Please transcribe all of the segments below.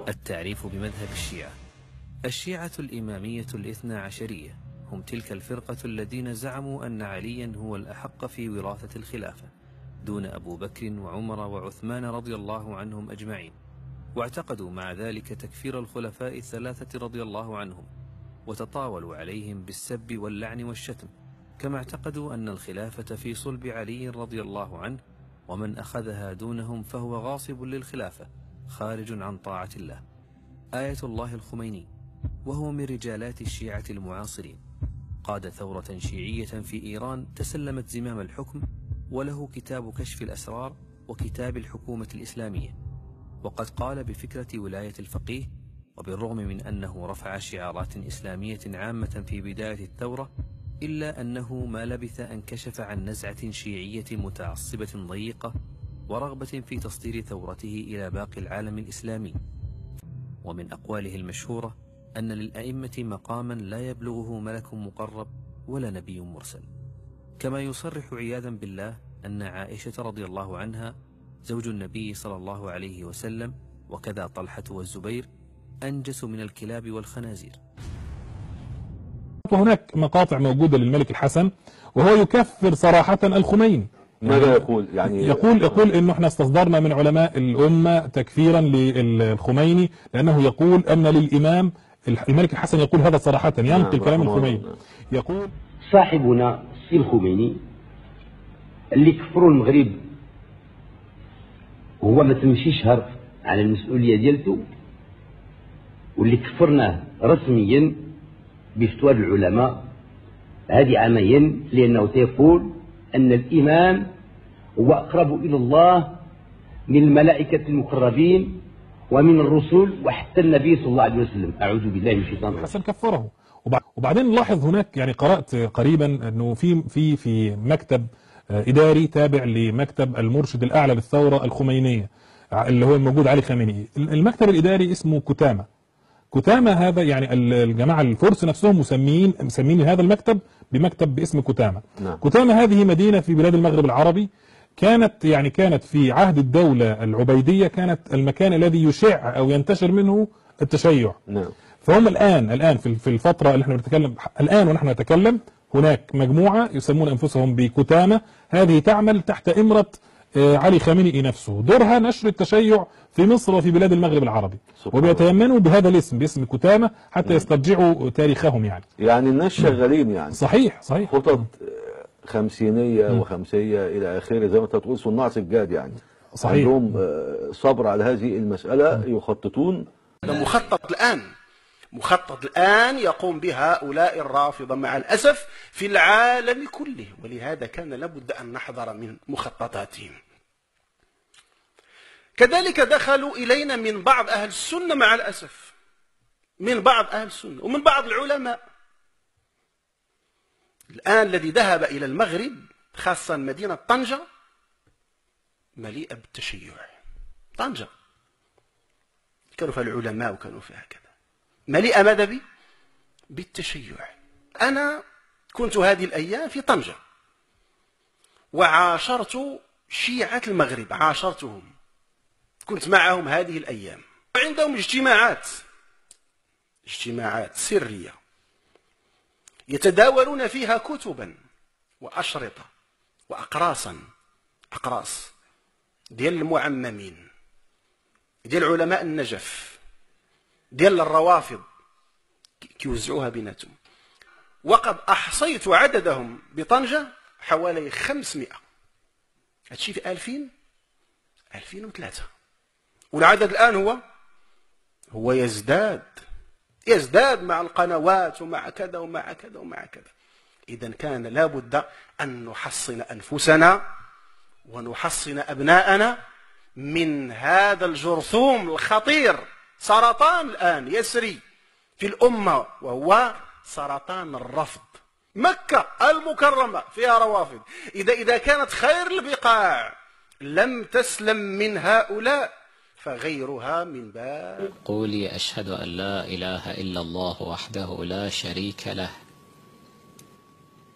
التعريف بمذهب الشيعة. الشيعة الإمامية الاثنا عشرية هم تلك الفرقة الذين زعموا أن عليا هو الأحق في وراثة الخلافة دون أبو بكر وعمر وعثمان رضي الله عنهم أجمعين، واعتقدوا مع ذلك تكفير الخلفاء الثلاثة رضي الله عنهم، وتطاولوا عليهم بالسب واللعن والشتم، كما اعتقدوا أن الخلافة في صلب علي رضي الله عنه، ومن أخذها دونهم فهو غاصب للخلافة خارج عن طاعة الله. آية الله الخميني، وهو من رجالات الشيعة المعاصرين، قاد ثورة شيعية في إيران تسلمت زمام الحكم، وله كتاب كشف الأسرار وكتاب الحكومة الإسلامية، وقد قال بفكرة ولاية الفقيه، وبالرغم من أنه رفع شعارات إسلامية عامة في بداية الثورة، إلا أنه ما لبث أن كشف عن نزعة شيعية متعصبة ضيقة ورغبة في تصدير ثورته إلى باقي العالم الإسلامي. ومن أقواله المشهورة أن للأئمة مقاما لا يبلغه ملك مقرب ولا نبي مرسل، كما يصرح عياذا بالله أن عائشة رضي الله عنها زوج النبي صلى الله عليه وسلم، وكذا طلحة والزبير، أنجس من الكلاب والخنازير. وهناك مقاطع موجودة للملك الحسن وهو يكفر صراحة الخميني. ماذا يقول؟ يعني يقول انه احنا استصدرنا من علماء الامة تكفيرا للخميني، لانه يقول ان للامام الملك الحسن، يقول هذا صراحة، ينقل كلام الخميني. يقول صاحبنا السي الخميني اللي كفروا المغرب وهو ما تمشيش هرب على المسؤولية ديالته، واللي كفرناه رسميا بفتوى العلماء هذه عامين، لأنه يقول أن الإمام هو أقرب إلى الله من الملائكة المقربين ومن الرسل وحتى النبي صلى الله عليه وسلم. أعوذ بالله من الشيطان الرجيم. حسن كفره. وبعدين نلاحظ هناك، يعني قرأت قريبا أنه في مكتب إداري تابع لمكتب المرشد الأعلى للثورة الخمينية اللي هو الموجود علي خامنئي، المكتب الإداري اسمه كتامة هذا، يعني الجماعة الفرس نفسهم مسمين هذا المكتب بمكتب باسم كتامة. نعم. كتامة هذه مدينة في بلاد المغرب العربي، كانت في عهد الدولة العبيدية كانت المكان الذي يشع أو ينتشر منه التشيع. نعم. فهم الآن في الفترة اللي احنا بنتكلم الآن ونحن نتكلم، هناك مجموعة يسمون أنفسهم بكتامة، هذه تعمل تحت إمرة علي خامنئي نفسه، دورها نشر التشيع في مصر وفي بلاد المغرب العربي، وبيتيمنوا بهذا الاسم، باسم كتامة، حتى يسترجعوا تاريخهم. يعني الناس شغالين، يعني صحيح خطط خمسينية وخمسية إلى آخره، زي ما أنت تقول صناع سجاد، يعني صحيح. عندهم صبر على هذه المسألة، يخططون. مخطط الآن يقوم بها هؤلاء الرافضة مع الأسف في العالم كله، ولهذا كان لابد أن نحذر من مخططاتهم. كذلك دخلوا إلينا من بعض أهل السنة مع الأسف، من بعض أهل السنة ومن بعض العلماء. الآن الذي ذهب إلى المغرب خاصة مدينة طنجة مليئة بالتشيع. طنجة كانوا فيها العلماء وكانوا فيها كذا، مليئة ماذا بالتشيع. أنا كنت هذه الأيام في طنجة وعاشرت شيعة المغرب، عاشرتهم، كنت معهم هذه الأيام. عندهم اجتماعات سرية يتداولون فيها كتبا وأشرطة أقراص ديال المعممين، ديال علماء النجف، ديال الروافض، كيوزعوها بيناتهم. وقد أحصيت عددهم بطنجة حوالي 500. هادشي في 2003، والعدد الآن هو يزداد مع القنوات ومع كذا ومع كذا ومع كذا. إذن كان لابد أن نحصن أنفسنا ونحصن أبناءنا من هذا الجرثوم الخطير، سرطان الآن يسري في الأمة، وهو سرطان الرفض. مكة المكرمة فيها روافض، إذا كانت خير البقاع لم تسلم من هؤلاء فغيرها من باب. قولي أشهد أن لا إله إلا الله وحده لا شريك له.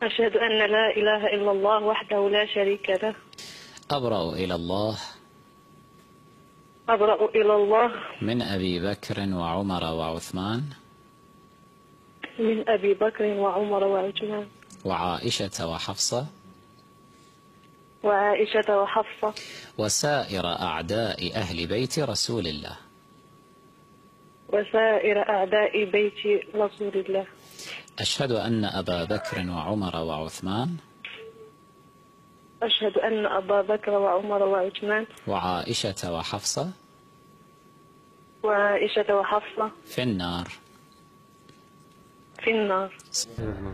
أشهد أن لا إله إلا الله وحده لا شريك له. أبرأ إلى الله أبرأ إلى الله من أبي بكر وعمر وعثمان من أبي بكر وعمر وعثمان وعائشة وحفصة وعائشة وحفصة وسائر أعداء أهل بيت رسول الله وسائر أعداء بيت رسول الله. أشهد أن أبا بكر وعمر وعثمان أشهد أن أبا بكر وعمر وعثمان وعائشة وحفصة وعائشة وحفصة في النار. في النار.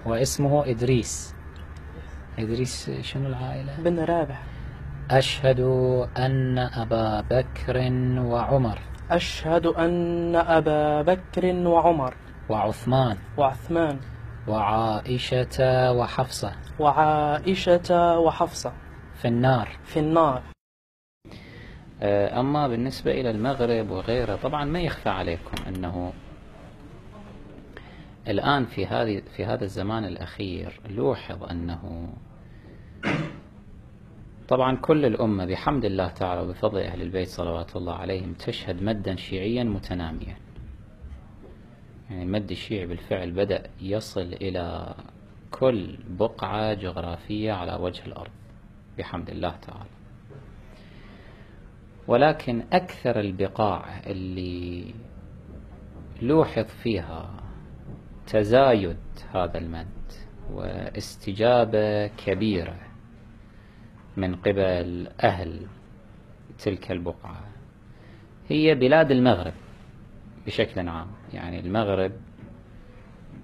واسمه إدريس. إدريس شنو العائلة؟ بن رابح. أشهد أن أبا بكر وعمر أشهد أن أبا بكر وعمر وعثمان وعائشة وحفصة في النار. في النار. أما بالنسبة إلى المغرب وغيره، طبعا ما يخفى عليكم أنه الآن في هذا الزمان الأخير لوحظ أنه طبعا كل الأمة بحمد الله تعالى وبفضل أهل البيت صلوات الله عليهم تشهد مدا شيعيا متناميا. يعني المد الشيعي بالفعل بدأ يصل إلى كل بقعة جغرافية على وجه الأرض بحمد الله تعالى. ولكن أكثر البقاع اللي لوحظ فيها تزايد هذا المد واستجابة كبيرة من قبل أهل تلك البقعة هي بلاد المغرب بشكل عام. يعني المغرب،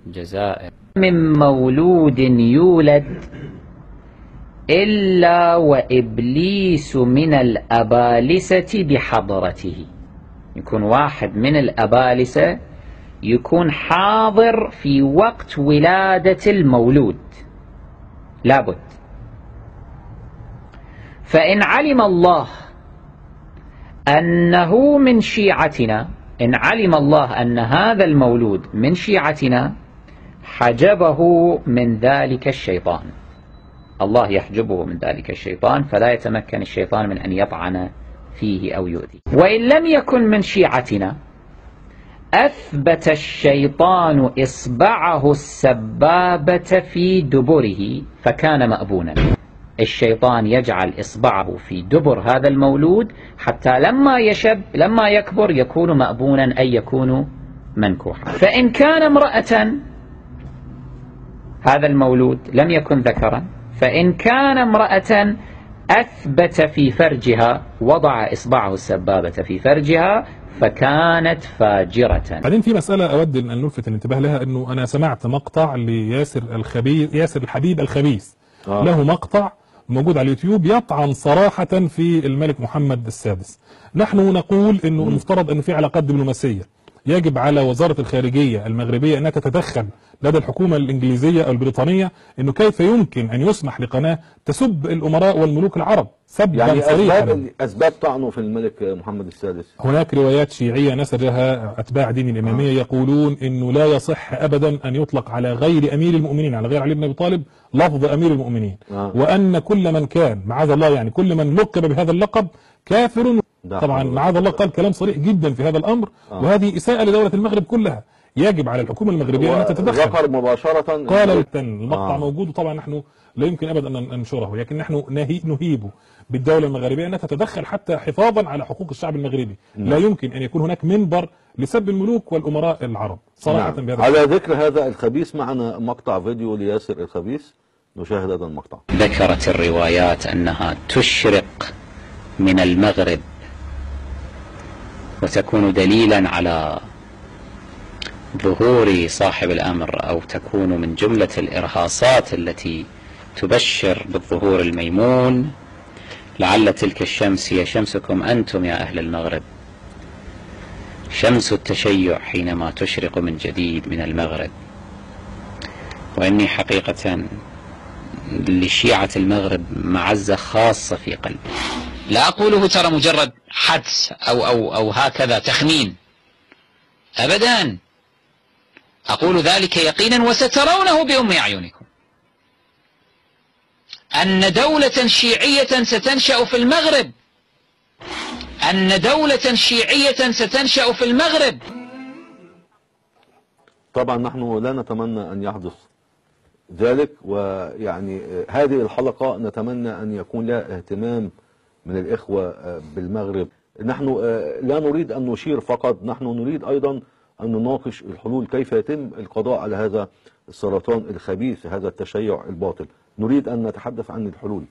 الجزائر، من مولود يولد إلا وإبليس من الأبالسة بحضرته. يكون واحد من الأبالسة يكون حاضر في وقت ولادة المولود لابد. فإن علم الله أنه من شيعتنا، إن علم الله أن هذا المولود من شيعتنا، حجبه من ذلك الشيطان. الله يحجبه من ذلك الشيطان، فلا يتمكن الشيطان من أن يطعن فيه أو يؤذيه. وإن لم يكن من شيعتنا، أثبت الشيطان إصبعه السبابة في دبره فكان مأبونا. الشيطان يجعل إصبعه في دبر هذا المولود حتى لما يكبر يكون مأبونا، أي يكون منكوحا. فإن كان امرأة، هذا المولود لم يكن ذكرا، فإن كان امرأة أثبت في فرجها، وضع إصبعه السبابة في فرجها فكانت فاجرة. بعدين في مسألة أود أن نلفت الانتباه لها، أنه أنا سمعت مقطع لياسر الحبيب الخبيث. له مقطع موجود على اليوتيوب يطعن صراحة في الملك محمد السادس. نحن نقول أنه المفترض أنه في علاقات دبلوماسية، يجب على وزارة الخارجية المغربية أنها تتدخل لدى الحكومة الإنجليزية أو البريطانية، أنه كيف يمكن أن يسمح لقناة تسب الأمراء والملوك العرب سبا يعني صريحا. أسباب طعنه في الملك محمد السادس. هناك روايات شيعية نسجها أتباع دين الإمامية يقولون أنه لا يصح أبدا أن يطلق على غير أمير المؤمنين، على غير علي بن أبي طالب، لفظ أمير المؤمنين. وأن كل من كان معاذ الله، يعني كل من لقب بهذا اللقب كافر. طبعا معاذ الله قال كلام صريح جدا في هذا الأمر، وهذه إساءة لدولة المغرب كلها. يجب على الحكومة المغربية أن تتدخل. ذكر مباشرة قال المقطع موجود، وطبعا نحن لا يمكن أبدا أن ننشره، لكن نحن نهيب بالدولة المغربية أنها تتدخل حتى حفاظا على حقوق الشعب المغربي. لا يمكن أن يكون هناك منبر لسب الملوك والأمراء العرب صراحة. بهذا على ذكر هذا الخبيث، معنا مقطع فيديو لياسر الخبيث، نشاهد هذا المقطع. ذكرت الروايات أنها تشرق من المغرب وتكون دليلا على ظهور صاحب الأمر، أو تكون من جملة الإرهاصات التي تبشر بالظهور الميمون. لعل تلك الشمس هي شمسكم أنتم يا أهل المغرب، شمس التشيع حينما تشرق من جديد من المغرب. وإني حقيقة لشيعة المغرب معزة خاصة في قلبي. لا أقوله ترى مجرد حدس أو هكذا تخمين، أبدا، أقول ذلك يقينا وسترونه بأم أعينكم، أن دولة شيعية ستنشأ في المغرب. أن دولة شيعية ستنشأ في المغرب. طبعا نحن لا نتمنى أن يحدث ذلك، ويعني هذه الحلقة نتمنى أن يكون لها اهتمام من الإخوة بالمغرب. نحن لا نريد أن نشير فقط، نحن نريد أيضا أن نناقش الحلول، كيف يتم القضاء على هذا السرطان الخبيث، هذا التشيع الباطل. نريد أن نتحدث عن الحلول.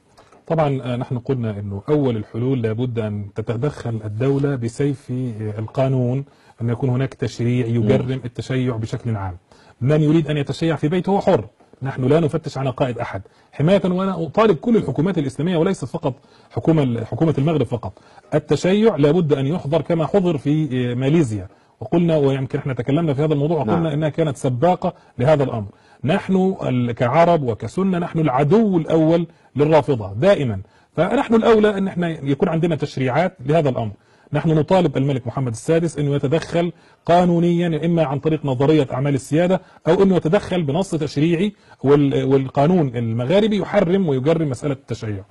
طبعا نحن قلنا أنه أول الحلول لابد أن تتدخل الدولة بسيف القانون، أن يكون هناك تشريع يجرم التشيع بشكل عام. من يريد أن يتشيع في بيته هو حر، نحن لا نفتش عن عقائد أحد حماية. وأنا أطالب كل الحكومات الإسلامية وليست فقط حكومة المغرب فقط، التشيع لابد أن يحظر كما حظر في ماليزيا. وقلنا، ويمكن احنا تكلمنا في هذا الموضوع وقلنا انها كانت سباقة لهذا الامر. نحن كعرب وكسنة نحن العدو الاول للرافضة دائما، فنحن الاولى ان احنا يكون عندنا تشريعات لهذا الامر. نحن نطالب الملك محمد السادس انه يتدخل قانونيا، اما عن طريق نظرية اعمال السيادة او انه يتدخل بنص تشريعي، والقانون المغاربي يحرم ويجرم مسألة التشيع.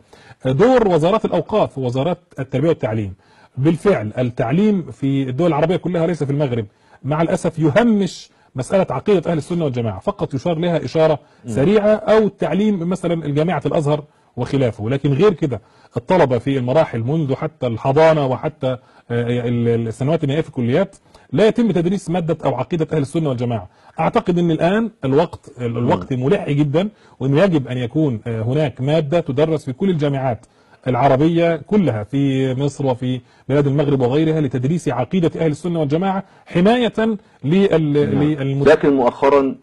دور وزارات الاوقاف ووزارات التربية والتعليم، بالفعل التعليم في الدول العربية كلها ليس في المغرب مع الأسف يهمش مسألة عقيدة أهل السنة والجماعة، فقط يشار لها إشارة سريعة، أو التعليم مثلا الجامعة الأزهر وخلافه، لكن غير كده الطلبة في المراحل منذ حتى الحضانة وحتى السنوات النهائية في الكليات لا يتم تدريس مادة أو عقيدة أهل السنة والجماعة. أعتقد أن الآن الوقت ملح جدا، وأنه يجب أن يكون هناك مادة تدرس في كل الجامعات العربية كلها في مصر وفي بلاد المغرب وغيرها لتدريس عقيدة أهل السنة والجماعة حماية لكن مؤخرا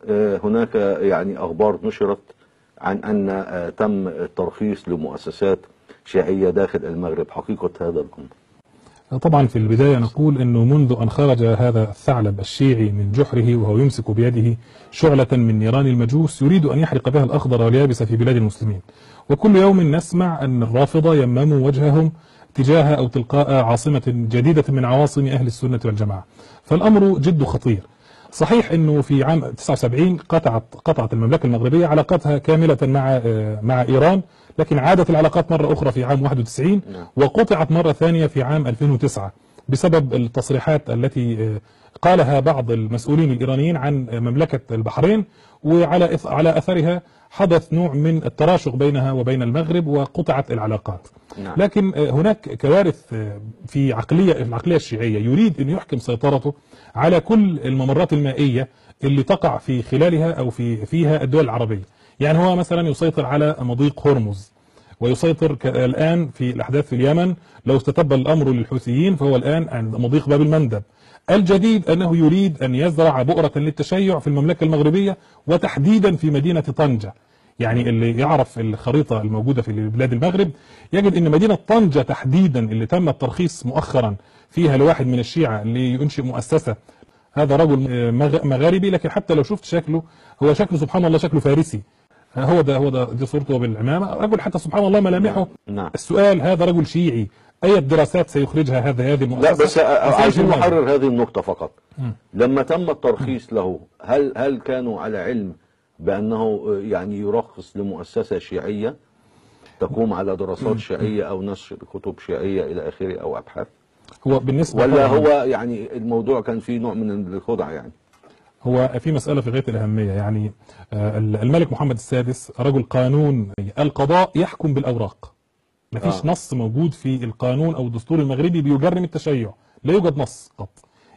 هناك يعني أخبار نشرت عن أن تم الترخيص لمؤسسات شيعية داخل المغرب، حقيقة هذا الأمر؟ طبعا في البداية نقول أنه منذ أن خرج هذا الثعلب الشيعي من جحره وهو يمسك بيده شعلة من نيران المجوس يريد أن يحرق بها الأخضر واليابس في بلاد المسلمين، وكل يوم نسمع أن الرافضة يمموا وجههم تجاه أو تلقاء عاصمة جديدة من عواصم أهل السنة والجماعة، فالأمر جد خطير. صحيح أنه في عام 79 قطعت المملكة المغربية علاقاتها كاملة مع إيران، لكن عادت العلاقات مرة أخرى في عام 91 وقطعت مرة ثانية في عام 2009 بسبب التصريحات التي قالها بعض المسؤولين الإيرانيين عن مملكة البحرين، وعلى أثرها حدث نوع من التراشق بينها وبين المغرب وقطعت العلاقات. لكن هناك كوارث في العقلية الشيعية، يريد أن يحكم سيطرته على كل الممرات المائية اللي تقع في خلالها أو فيها الدول العربية. يعني هو مثلا يسيطر على مضيق هرمز، ويسيطر الآن في الأحداث في اليمن، لو استتب الأمر للحوثيين فهو الآن عند مضيق باب المندب. الجديد أنه يريد أن يزرع بؤرة للتشيع في المملكة المغربية وتحديدا في مدينة طنجة. يعني اللي يعرف الخريطة الموجودة في بلاد المغرب يجد أن مدينة طنجة تحديدا اللي تم الترخيص مؤخرا فيها لواحد من الشيعة اللي ينشئ مؤسسة. هذا رجل مغاربي، لكن حتى لو شفت شكله هو شكله سبحان الله شكله فارسي. هو ده دي صورته بالعمامة، رجل حتى سبحان الله ملامحه. السؤال، هذا رجل شيعي، أي دراسات سيخرجها هذه المؤسسة؟ لا بس عايزين نحرر هذه النقطة فقط. لما تم الترخيص له، هل كانوا على علم بأنه يعني يرخص لمؤسسة شيعية تقوم على دراسات شيعية أو نشر كتب شيعية إلى آخره أو أبحاث؟ هو بالنسبة ولا هو يعني الموضوع كان فيه نوع من الخدعة؟ يعني هو في مسألة في غاية الأهمية. يعني الملك محمد السادس رجل قانون، القضاء يحكم بالأوراق، مفيش نص موجود في القانون أو الدستور المغربي بيجرم التشيع، لا يوجد نص قط.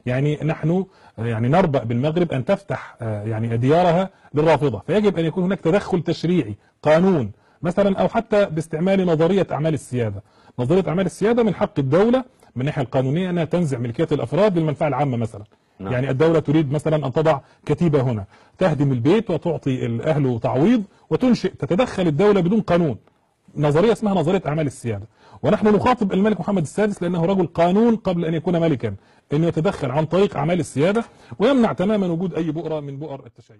يعني نحن يعني نربأ بالمغرب أن تفتح يعني ديارها للرافضة، فيجب أن يكون هناك تدخل تشريعي قانون مثلا، أو حتى باستعمال نظرية أعمال السيادة. نظرية أعمال السيادة من حق الدولة من الناحية القانونية أنها تنزع ملكية الأفراد للمنفعة العامة مثلا. يعني الدولة تريد مثلا أن تضع كتيبة هنا تهدم البيت وتعطي أهله تعويض وتنشئ، تتدخل الدولة بدون قانون. نظرية اسمها نظرية أعمال السيادة، ونحن نخاطب الملك محمد السادس لأنه رجل قانون قبل أن يكون ملكا، أنه يتدخل عن طريق أعمال السيادة ويمنع تماما وجود أي بؤرة من بؤر التشيع.